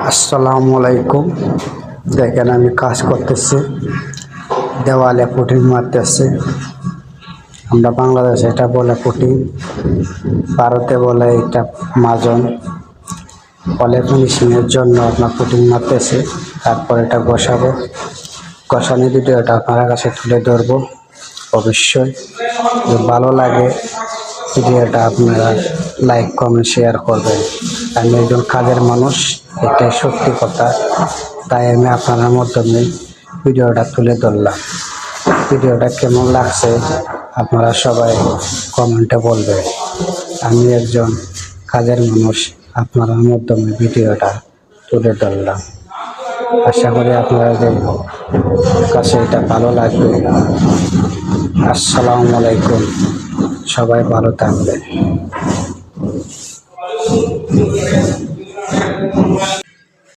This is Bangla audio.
আসসালামু আলাইকুম। দেখেন আমি কাজ করতেছি, দেওয়ালে পুটিং মারতেছি। আমরা বাংলাদেশে এটা বলে পুটিং, ভারতে বলে এটা মাজন। ফলে ফিনিশিংয়ের জন্য আপনার পুটিং মারতেছি, তারপর এটা বসাবো। বসানোর ভিডিওটা আপনারা কাছে তুলে ধরবো। অবশ্যই যদি ভালো লাগে ভিডিওটা আপনারা লাইক কমেন্ট শেয়ার করবেন। আমি একজন কাজের মানুষ, এটাই সত্যি কথা, তাই আমি আপনার মাধ্যমে ভিডিওটা তুলে ধরলাম। ভিডিওটা কেমন লাগছে আপনারা সবাই কমেন্টে বলবেন। আমি একজন কাজের মানুষ, আপনার মাধ্যমে ভিডিওটা তুলে ধরলাম। আশা করি আপনাদের কাছে এটা ভালো লাগবে। আসসালামু আলাইকুম, সবাই ভালো থাকবেন।